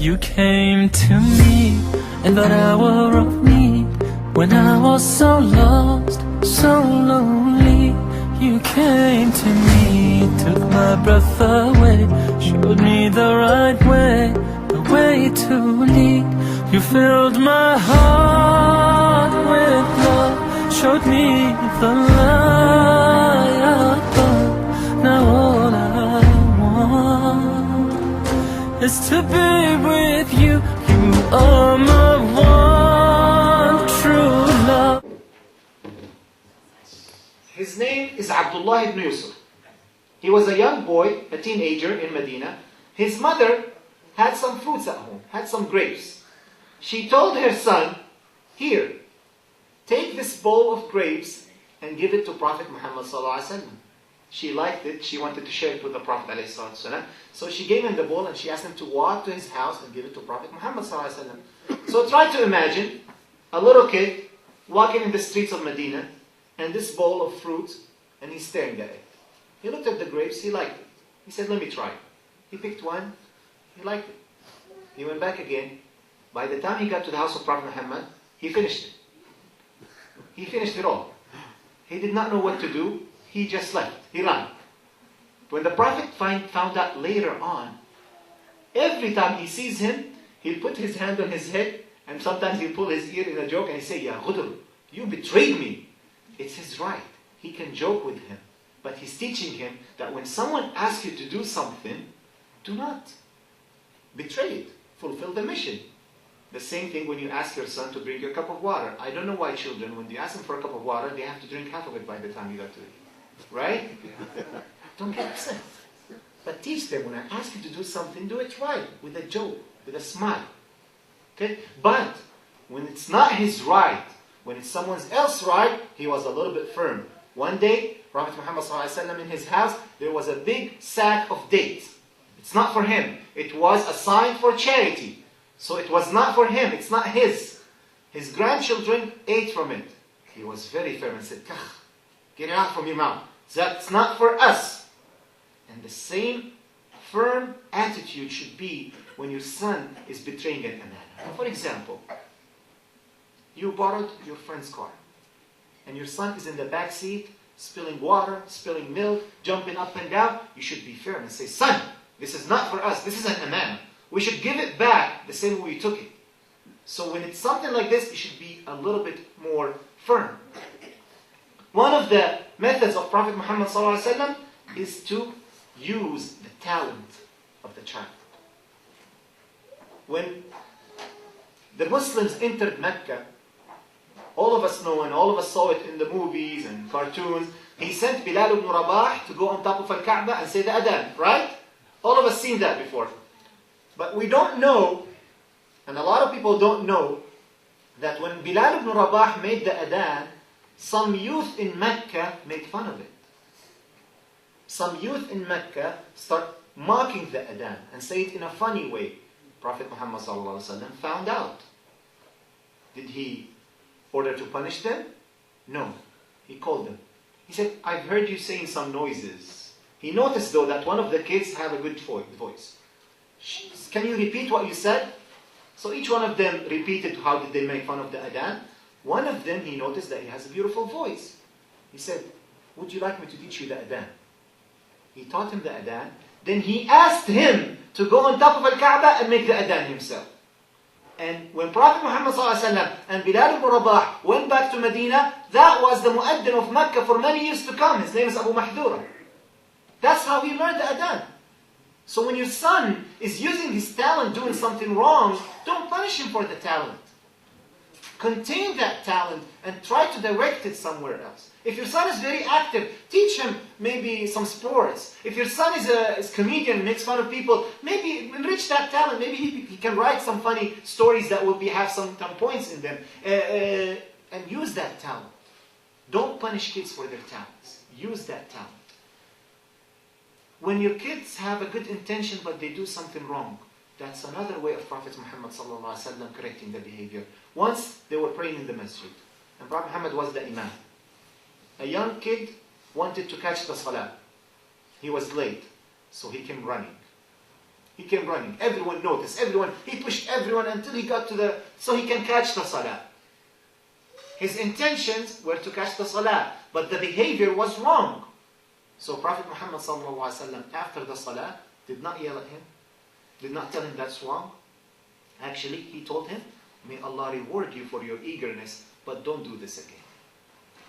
You came to me in that hour of need, when I was so lost, so lonely. You came to me, took my breath away, showed me the right way, the way to lead. You filled my heart with love, showed me the light above. Now all I want is to be with you. You are my one true love. His name is Abdullah ibn Yusuf. He was a young boy, a teenager in Medina. His mother had some fruits at home, had some grapes. She told her son, "Here, take this bowl of grapes and give it to Prophet Muhammad sallallahu alaihi wasallam." She liked it. She wanted to share it with the Prophet alaihi wasallam. So she gave him the bowl and she asked him to walk to his house and give it to Prophet Muhammad sallallahu alaihi wasallam. So try to imagine a little kid walking in the streets of Medina and this bowl of fruit, and he's staring at it. He looked at the grapes, he liked it. He said, "Let me try it." He picked one, he liked it. He went back again. By the time he got to the house of Prophet Muhammad, he finished it. He finished it all. He did not know what to do. He just left. He ran. When the Prophet found out later on, every time he sees him, he'll put his hand on his head, and sometimes he'll pull his ear in a joke and he'll say, "Ya Ghudr, you betrayed me." It's his right. He can joke with him. But he's teaching him that when someone asks you to do something, do not betray it. Fulfill the mission. The same thing when you ask your son to drink your cup of water. I don't know why children, when you ask them for a cup of water, they have to drink half of it by the time you got to it. Right? Don't get upset. But teach them, when I ask you to do something, do it right, with a joke, with a smile. Okay? But when it's not his right, when it's someone else's right, he was a little bit firm. One day, Prophet Muhammad ﷺ in his house, there was a big sack of dates. It's not for him. It was a sign for charity. So it was not for him. It's not his. His grandchildren ate from it. He was very firm and said, "Kach, get it out from your mouth. That's not for us." And the same firm attitude should be when your son is betraying an amana. For example, you borrowed your friend's car, and your son is in the back seat, spilling water, spilling milk, jumping up and down. You should be firm and say, "Son, this is not for us. This is an amana. We should give it back the same way we took it." So when it's something like this, you should be a little bit more firm. One of the methods of Prophet Muhammad ﷺ is to use the talent of the child. When the Muslims entered Mecca, all of us know and all of us saw it in the movies and cartoons. He sent Bilal ibn Rabah to go on top of Al-Kaaba and say the adhan, right? All of us seen that before. But we don't know, and a lot of people don't know, that when Bilal ibn Rabah made the adhan, some youth in Mecca made fun of it. Some youth in Mecca start mocking the adhan and say it in a funny way. Prophet Muhammad ﷺ found out. Did he order to punish them? No. He called them. He said, "I've heard you saying some noises." He noticed though that one of the kids had a good voice. "Can you repeat what you said?" So each one of them repeated how did they make fun of the adhan. One of them, he noticed that he has a beautiful voice. He said, "Would you like me to teach you the adhan?" He taught him the adhan. Then he asked him to go on top of Al-Kaaba and make the adhan himself. And when Prophet Muhammad ﷺ and Bilal ibn Rabah went back to Medina, that was the muaddin of Mecca for many years to come. His name is Abu Mahdura. That's how he learned the adhan. So when your son is using his talent doing something wrong, don't punish him for the talent. Contain that talent and try to direct it somewhere else. If your son is very active, teach him maybe some sports. If your son is a comedian, makes fun of people, maybe enrich that talent. Maybe he can write some funny stories that will have some points in them. And use that talent. Don't punish kids for their talents. Use that talent. When your kids have a good intention but they do something wrong, that's another way of Prophet Muhammad ﷺ correcting the behavior. Once they were praying in the masjid, and Prophet Muhammad was the imam. A young kid wanted to catch the salah. He was late, so he came running. He came running. Everyone noticed. He pushed everyone until he got so he can catch the salah. His intentions were to catch the salah, but the behavior was wrong. So Prophet Muhammad ﷺ, after the salah, did not yell at him, did not tell him that's wrong. Actually, he told him, may Allah reward you for your eagerness, but don't do this again.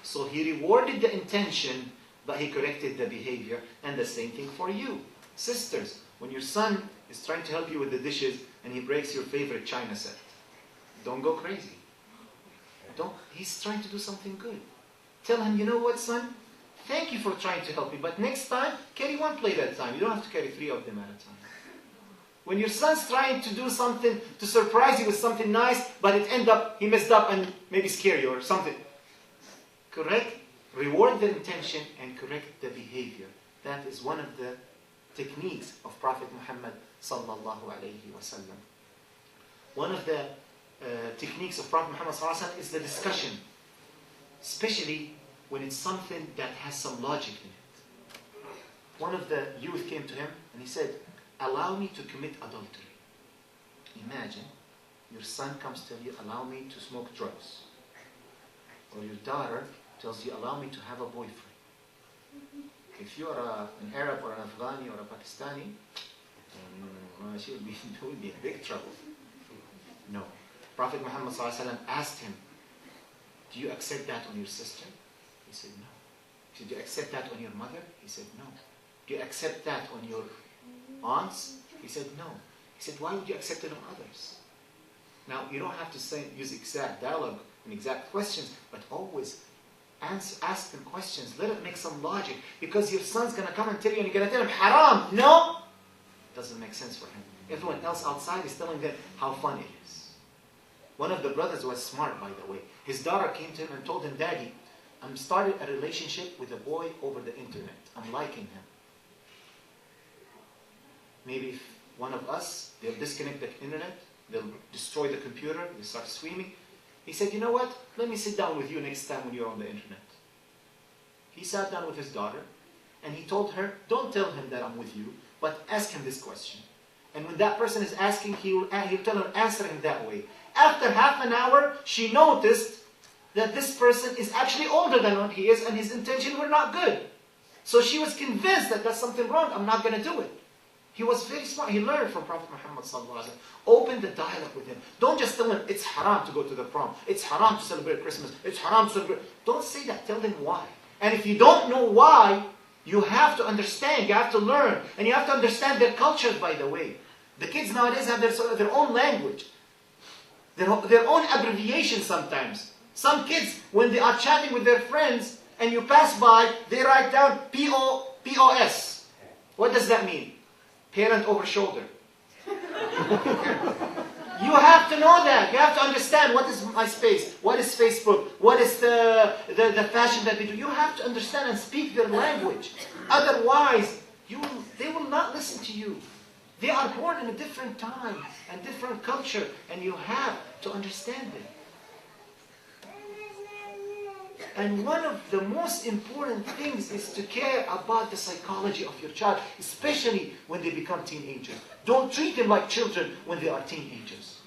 So he rewarded the intention, but he corrected the behavior. And the same thing for you. Sisters, when your son is trying to help you with the dishes and he breaks your favorite china set, don't go crazy. He's trying to do something good. Tell him, you know what, son? Thank you for trying to help me, but next time, carry one plate at a time. You don't have to carry 3 of them at a time. When your son's trying to do something, to surprise you with something nice, but he messed up and maybe scare you or something. Correct? Reward the intention and correct the behavior. That is one of the techniques of Prophet Muhammad sallallahu alayhi wa sallam. One of the techniques of Prophet Muhammad sallallahu alayhi wa sallam is the discussion. Especially when it's something that has some logic in it. One of the youth came to him and he said, allow me to commit adultery. Imagine, your son comes to you, allow me to smoke drugs. Or your daughter tells you, allow me to have a boyfriend. If you are an Arab or an Afghani or a Pakistani, she would be in big trouble. No. Prophet Muhammad ﷺ asked him, do you accept that on your sister? He said, no. Did you accept that on your mother? He said, no. Do you accept that on your aunts? He said, no. He said, why would you accept it on others? Now, you don't have to use exact dialogue and exact questions, but always ask them questions. Let it make some logic. Because your son's going to come and tell you, and you're going to tell him, haram. No! Doesn't make sense for him. Everyone else outside is telling them how fun it is. One of the brothers was smart, by the way. His daughter came to him and told him, Daddy, I'm starting a relationship with a boy over the internet. I'm liking him. Maybe if one of us, they'll disconnect the internet, they'll destroy the computer, they'll start screaming. He said, you know what? Let me sit down with you next time when you're on the internet. He sat down with his daughter and he told her, don't tell him that I'm with you, but ask him this question. And when that person is asking, he'll tell her, answer him that way. After half an hour, she noticed that this person is actually older than what he is and his intentions were not good. So she was convinced that that's something wrong. I'm not going to do it. He was very smart. He learned from Prophet Muhammad sallallahu alaihi wasallam. Open the dialogue with him. Don't just tell him it's haram to go to the prom. It's haram to celebrate Christmas. It's haram to celebrate. Don't say that. Tell them why. And if you don't know why, you have to understand. You have to learn. And you have to understand their cultures, by the way. The kids nowadays have their own language. Their own abbreviation sometimes. Some kids, when they are chatting with their friends and you pass by, they write down POS. What does that mean? Parent over shoulder. You have to know that. You have to understand what is MySpace, what is Facebook, what is the fashion that they do. You have to understand and speak their language. Otherwise, they will not listen to you. They are born in a different time and different culture, and you have to understand them. And one of the most important things is to care about the psychology of your child, especially when they become teenagers. Don't treat them like children when they are teenagers.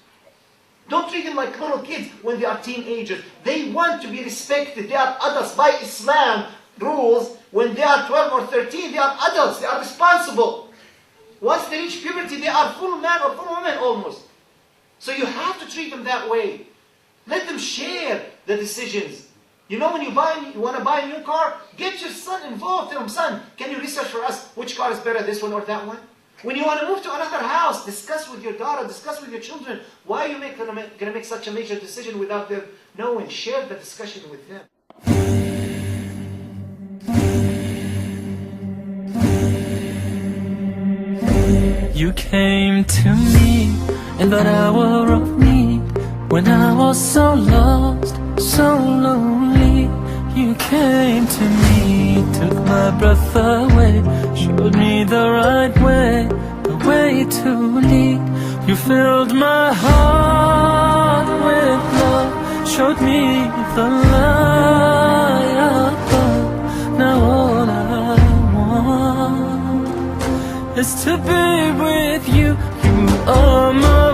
Don't treat them like little kids when they are teenagers. They want to be respected. They are adults. By Islam rules, when they are 12 or 13, they are adults. They are responsible. Once they reach puberty, they are full man or full woman almost. So you have to treat them that way. Let them share the decisions. You know, when you want to buy a new car, get your son involved. Tell him, son, can you research for us which car is better, this one or that one? When you want to move to another house, discuss with your daughter, discuss with your children. Why are you going to make such a major decision without them knowing? Share the discussion with them. You came to me in that hour of need, when I was so lost, so lonely. You came to me, took my breath away, showed me the right way, the way to lead. You filled my heart with love, showed me the light above. Now all I want is to be with you. You are my